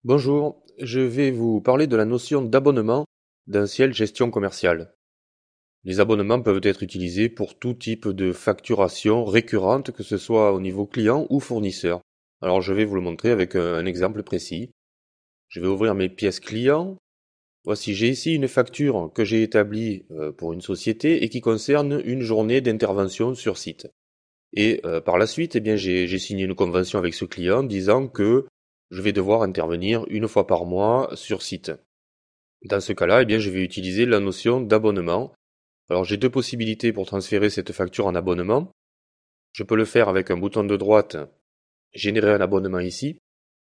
Bonjour, je vais vous parler de la notion d'abonnement d'un ciel gestion commerciale. Les abonnements peuvent être utilisés pour tout type de facturation récurrente, que ce soit au niveau client ou fournisseur. Alors je vais vous le montrer avec un exemple précis. Je vais ouvrir mes pièces clients. Voici, j'ai ici une facture que j'ai établie pour une société et qui concerne une journée d'intervention sur site. Et par la suite, eh bien, j'ai signé une convention avec ce client disant que je vais devoir intervenir une fois par mois sur site. Dans ce cas-là, eh bien, je vais utiliser la notion d'abonnement. Alors j'ai deux possibilités pour transférer cette facture en abonnement. Je peux le faire avec un bouton de droite, générer un abonnement ici,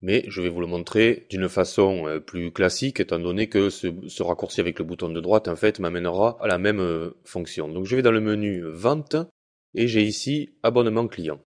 mais je vais vous le montrer d'une façon plus classique, étant donné que ce raccourci avec le bouton de droite, en fait, m'amènera à la même fonction. Donc je vais dans le menu Vente, et j'ai ici Abonnement client.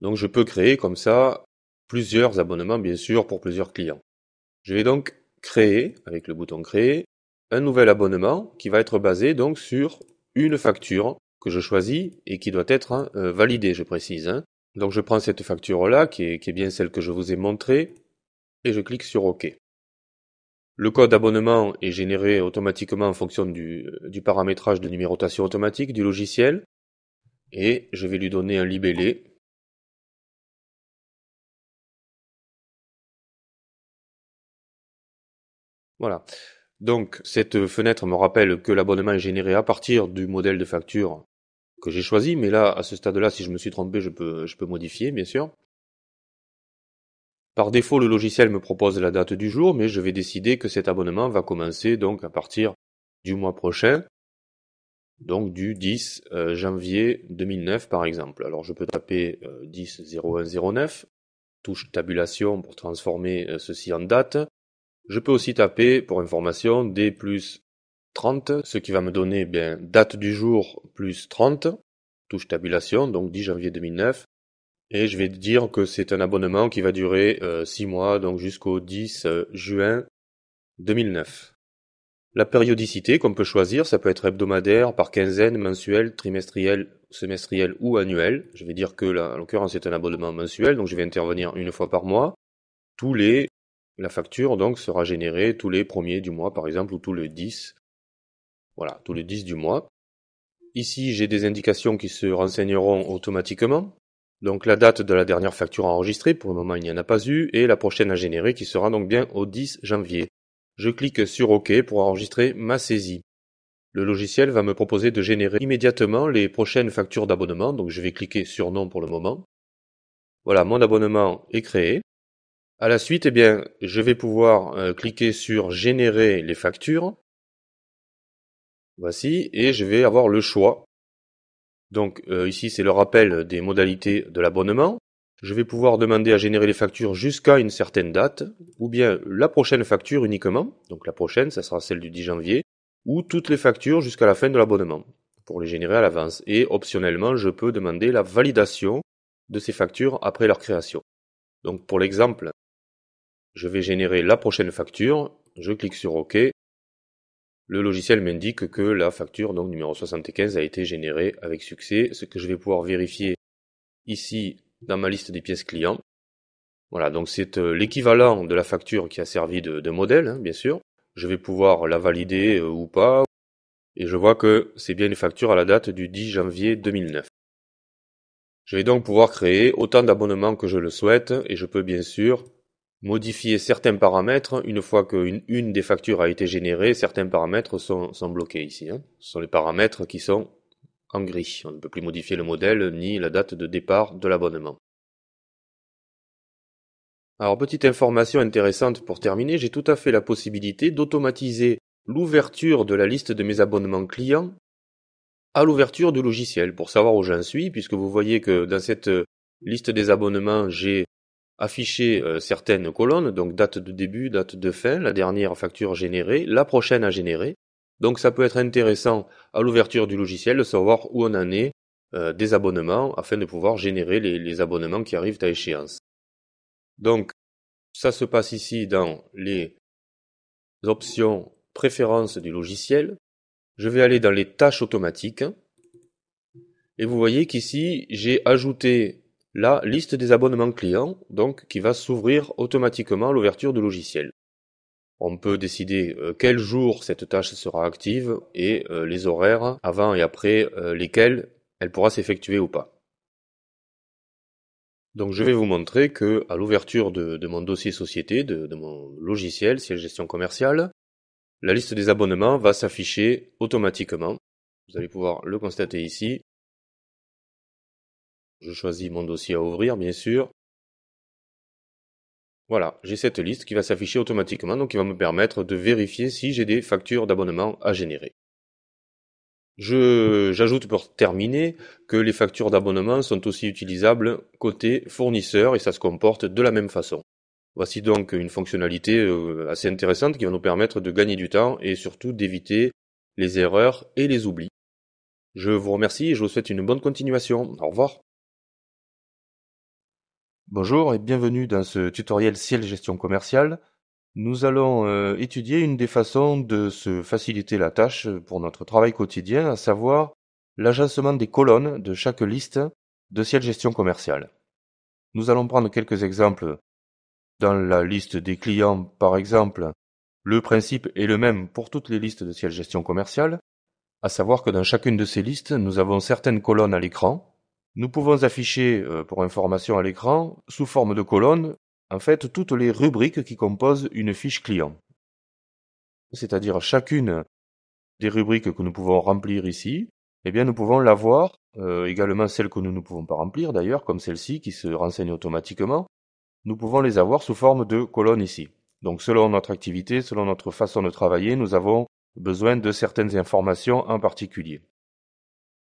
Donc je peux créer comme ça plusieurs abonnements, bien sûr, pour plusieurs clients. Je vais donc créer, avec le bouton Créer, un nouvel abonnement qui va être basé donc sur une facture que je choisis et qui doit être validée, je précise. Donc je prends cette facture-là, qui est bien celle que je vous ai montrée, et je clique sur OK. Le code d'abonnement est généré automatiquement en fonction du paramétrage de numérotation automatique du logiciel, et je vais lui donner un libellé. Voilà. Donc cette fenêtre me rappelle que l'abonnement est généré à partir du modèle de facture que j'ai choisi, mais là, à ce stade-là, si je me suis trompé, je peux modifier, bien sûr. Par défaut, le logiciel me propose la date du jour, mais je vais décider que cet abonnement va commencer donc à partir du mois prochain, donc du 10 janvier 2009 par exemple. Alors je peux taper 10-01-09, touche tabulation pour transformer ceci en date. Je peux aussi taper, pour information, D plus 30, ce qui va me donner date du jour plus 30, touche tabulation, donc 10 janvier 2009. Et je vais dire que c'est un abonnement qui va durer 6 mois, donc jusqu'au 10 juin 2009. La périodicité qu'on peut choisir, ça peut être hebdomadaire, par quinzaine, mensuel, trimestriel, semestriel ou annuel. Je vais dire que là, en l'occurrence, c'est un abonnement mensuel, donc je vais intervenir une fois par mois. La facture donc sera générée tous les premiers du mois, par exemple, ou tous les 10. Voilà, tous les 10 du mois. Ici, j'ai des indications qui se renseigneront automatiquement. Donc la date de la dernière facture enregistrée, pour le moment il n'y en a pas eu, et la prochaine à générer qui sera donc bien au 10 janvier. Je clique sur OK pour enregistrer ma saisie. Le logiciel va me proposer de générer immédiatement les prochaines factures d'abonnement, donc je vais cliquer sur non pour le moment. Voilà, mon abonnement est créé. À la suite, eh bien, je vais pouvoir cliquer sur générer les factures. Voici, et je vais avoir le choix. Donc ici c'est le rappel des modalités de l'abonnement. Je vais pouvoir demander à générer les factures jusqu'à une certaine date, ou bien la prochaine facture uniquement, donc la prochaine, ça sera celle du 10 janvier, ou toutes les factures jusqu'à la fin de l'abonnement, pour les générer à l'avance. Et optionnellement, je peux demander la validation de ces factures après leur création. Donc pour l'exemple, je vais générer la prochaine facture, je clique sur OK. Le logiciel m'indique que la facture, donc numéro 75, a été générée avec succès, ce que je vais pouvoir vérifier ici dans ma liste des pièces clients. Voilà, donc c'est l'équivalent de la facture qui a servi de modèle, bien sûr. Je vais pouvoir la valider ou pas, et je vois que c'est bien une facture à la date du 10 janvier 2009. Je vais donc pouvoir créer autant d'abonnements que je le souhaite, et je peux bien sûr modifier certains paramètres. Une fois qu'une des factures a été générée, certains paramètres sont bloqués ici. Ce sont les paramètres qui sont en gris. On ne peut plus modifier le modèle ni la date de départ de l'abonnement. Alors, petite information intéressante pour terminer, j'ai tout à fait la possibilité d'automatiser l'ouverture de la liste de mes abonnements clients à l'ouverture du logiciel pour savoir où j'en suis, puisque vous voyez que dans cette liste des abonnements, j'ai affiché certaines colonnes, donc date de début, date de fin, la dernière facture générée, la prochaine à générer. Donc ça peut être intéressant à l'ouverture du logiciel de savoir où on en est des abonnements afin de pouvoir générer les abonnements qui arrivent à échéance. Donc ça se passe ici dans les options préférences du logiciel. Je vais aller dans les tâches automatiques et vous voyez qu'ici j'ai ajouté la liste des abonnements clients, donc qui va s'ouvrir automatiquement à l'ouverture du logiciel. On peut décider quel jour cette tâche sera active et les horaires avant et après lesquels elle pourra s'effectuer ou pas. Donc je vais vous montrer que à l'ouverture de mon dossier société, de mon logiciel, siège gestion commerciale, la liste des abonnements va s'afficher automatiquement. Vous allez pouvoir le constater ici. Je choisis mon dossier à ouvrir, bien sûr. Voilà, j'ai cette liste qui va s'afficher automatiquement, donc qui va me permettre de vérifier si j'ai des factures d'abonnement à générer. J'ajoute pour terminer que les factures d'abonnement sont aussi utilisables côté fournisseur et ça se comporte de la même façon. Voici donc une fonctionnalité assez intéressante qui va nous permettre de gagner du temps et surtout d'éviter les erreurs et les oublis. Je vous remercie et je vous souhaite une bonne continuation. Au revoir. Bonjour et bienvenue dans ce tutoriel Ciel Gestion Commerciale. Nous allons étudier une des façons de se faciliter la tâche pour notre travail quotidien, à savoir l'agencement des colonnes de chaque liste de Ciel Gestion Commerciale. Nous allons prendre quelques exemples. Dans la liste des clients, par exemple, le principe est le même pour toutes les listes de Ciel Gestion Commerciale, à savoir que dans chacune de ces listes, nous avons certaines colonnes à l'écran. Nous pouvons afficher, pour information à l'écran, sous forme de colonnes, en fait, toutes les rubriques qui composent une fiche client. C'est-à-dire chacune des rubriques que nous pouvons remplir ici, eh bien nous pouvons l'avoir, également celles que nous ne pouvons pas remplir d'ailleurs, comme celle-ci qui se renseigne automatiquement, nous pouvons les avoir sous forme de colonnes ici. Donc selon notre activité, selon notre façon de travailler, nous avons besoin de certaines informations en particulier.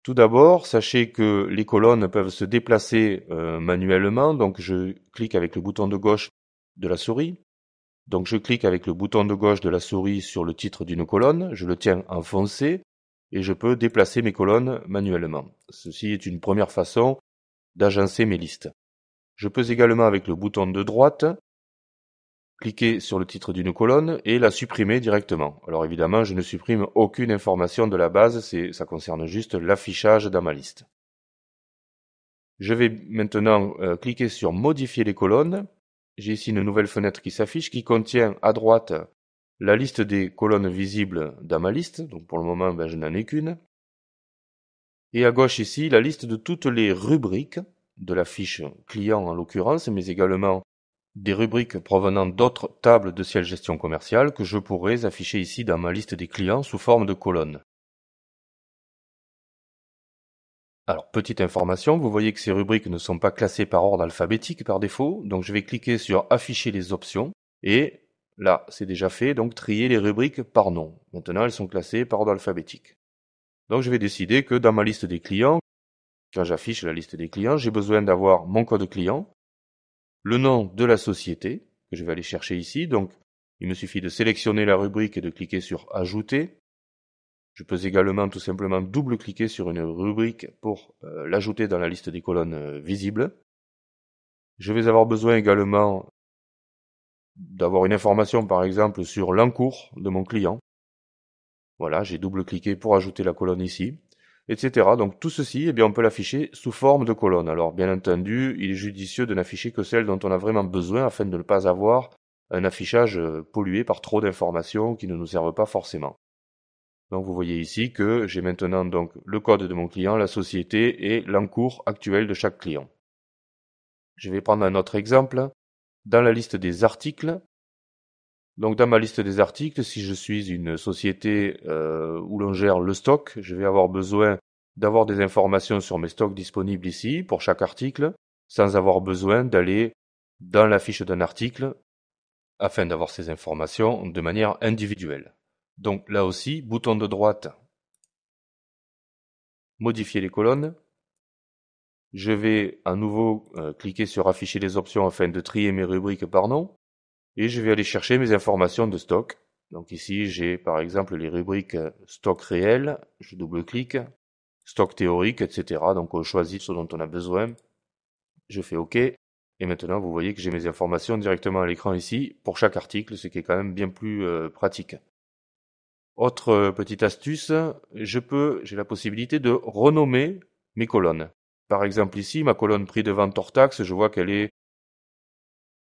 Tout d'abord, sachez que les colonnes peuvent se déplacer manuellement, donc je clique avec le bouton de gauche de la souris. Donc je clique avec le bouton de gauche de la souris sur le titre d'une colonne, je le tiens enfoncé et je peux déplacer mes colonnes manuellement. Ceci est une première façon d'agencer mes listes. Je peux également avec le bouton de droite cliquer sur le titre d'une colonne et la supprimer directement. Alors évidemment, je ne supprime aucune information de la base, ça concerne juste l'affichage dans ma liste. Je vais maintenant cliquer sur modifier les colonnes. J'ai ici une nouvelle fenêtre qui s'affiche qui contient à droite la liste des colonnes visibles dans ma liste. Donc pour le moment, je n'en ai qu'une. Et à gauche ici, la liste de toutes les rubriques de la fiche client en l'occurrence, mais également des rubriques provenant d'autres tables de ciel gestion commerciale que je pourrais afficher ici dans ma liste des clients sous forme de colonnes. Alors, petite information, vous voyez que ces rubriques ne sont pas classées par ordre alphabétique par défaut, donc je vais cliquer sur afficher les options, et là, c'est déjà fait, donc trier les rubriques par nom. Maintenant, elles sont classées par ordre alphabétique. Donc je vais décider que dans ma liste des clients, quand j'affiche la liste des clients, j'ai besoin d'avoir mon code client, le nom de la société, que je vais aller chercher ici, donc il me suffit de sélectionner la rubrique et de cliquer sur ajouter. Je peux également tout simplement double-cliquer sur une rubrique pour l'ajouter dans la liste des colonnes visibles. Je vais avoir besoin également d'avoir une information par exemple sur l'encours de mon client. Voilà, j'ai double-cliqué pour ajouter la colonne ici, etc. Donc tout ceci, eh bien, on peut l'afficher sous forme de colonne. Alors bien entendu, il est judicieux de n'afficher que celles dont on a vraiment besoin afin de ne pas avoir un affichage pollué par trop d'informations qui ne nous servent pas forcément. Donc vous voyez ici que j'ai maintenant donc le code de mon client, la société et l'encours actuel de chaque client. Je vais prendre un autre exemple. Dans la liste des articles, donc dans ma liste des articles, si je suis une société où l'on gère le stock, je vais avoir besoin d'avoir des informations sur mes stocks disponibles ici pour chaque article, sans avoir besoin d'aller dans la fiche d'un article afin d'avoir ces informations de manière individuelle. Donc là aussi, bouton de droite, modifier les colonnes. Je vais à nouveau cliquer sur afficher les options afin de trier mes rubriques par nom. Et je vais aller chercher mes informations de stock. Donc ici, j'ai par exemple les rubriques stock réel, je double-clique, stock théorique, etc. Donc on choisit ce dont on a besoin. Je fais OK. Et maintenant, vous voyez que j'ai mes informations directement à l'écran ici pour chaque article, ce qui est quand même bien plus pratique. Autre petite astuce, j'ai la possibilité de renommer mes colonnes. Par exemple ici, ma colonne prix de vente hors taxe, je vois qu'elle est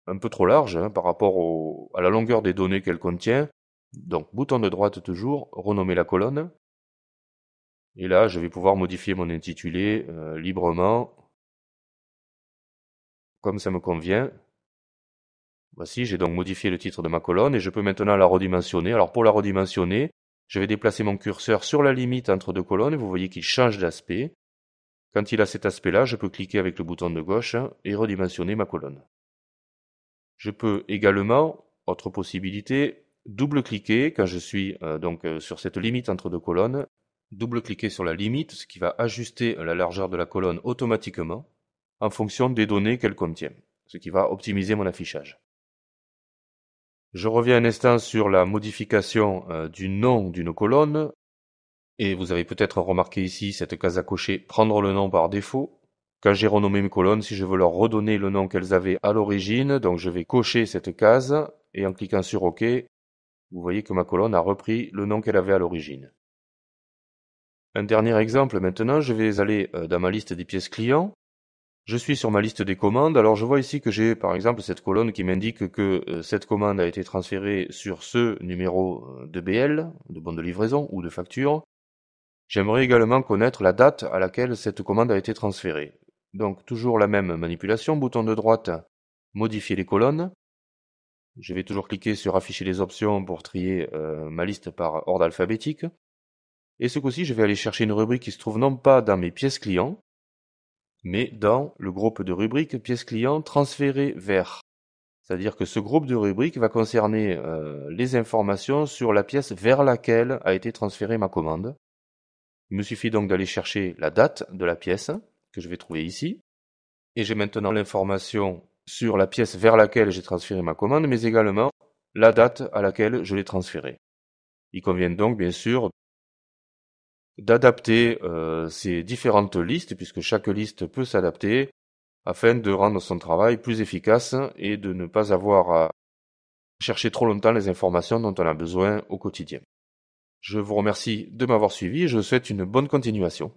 un peu trop large par rapport à la longueur des données qu'elle contient. Donc bouton de droite toujours, renommer la colonne. Et là, je vais pouvoir modifier mon intitulé librement, comme ça me convient. Voici, j'ai donc modifié le titre de ma colonne et je peux maintenant la redimensionner. Alors pour la redimensionner, je vais déplacer mon curseur sur la limite entre deux colonnes et vous voyez qu'il change d'aspect. Quand il a cet aspect-là, je peux cliquer avec le bouton de gauche et redimensionner ma colonne. Je peux également, autre possibilité, double-cliquer quand je suis sur cette limite entre deux colonnes, double-cliquer sur la limite, ce qui va ajuster la largeur de la colonne automatiquement en fonction des données qu'elle contient, ce qui va optimiser mon affichage. Je reviens un instant sur la modification du nom d'une colonne, et vous avez peut-être remarqué ici cette case à cocher « Prendre le nom par défaut ». Quand j'ai renommé mes colonnes, si je veux leur redonner le nom qu'elles avaient à l'origine, donc je vais cocher cette case, et en cliquant sur OK, vous voyez que ma colonne a repris le nom qu'elle avait à l'origine. Un dernier exemple maintenant, je vais aller dans ma liste des pièces clients. Je suis sur ma liste des commandes, alors je vois ici que j'ai par exemple cette colonne qui m'indique que cette commande a été transférée sur ce numéro de BL, de bon de livraison ou de facture. J'aimerais également connaître la date à laquelle cette commande a été transférée. Donc toujours la même manipulation, bouton de droite, modifier les colonnes. Je vais toujours cliquer sur afficher les options pour trier ma liste par ordre alphabétique. Et ce coup-ci, je vais aller chercher une rubrique qui se trouve non pas dans mes pièces clients, mais dans le groupe de rubriques pièces clients transférées vers. C'est-à-dire que ce groupe de rubriques va concerner les informations sur la pièce vers laquelle a été transférée ma commande. Il me suffit donc d'aller chercher la date de la pièce, que je vais trouver ici. Et j'ai maintenant l'information sur la pièce vers laquelle j'ai transféré ma commande, mais également la date à laquelle je l'ai transférée. Il convient donc bien sûr d'adapter ces différentes listes, puisque chaque liste peut s'adapter, afin de rendre son travail plus efficace et de ne pas avoir à chercher trop longtemps les informations dont on a besoin au quotidien. Je vous remercie de m'avoir suivi et je vous souhaite une bonne continuation.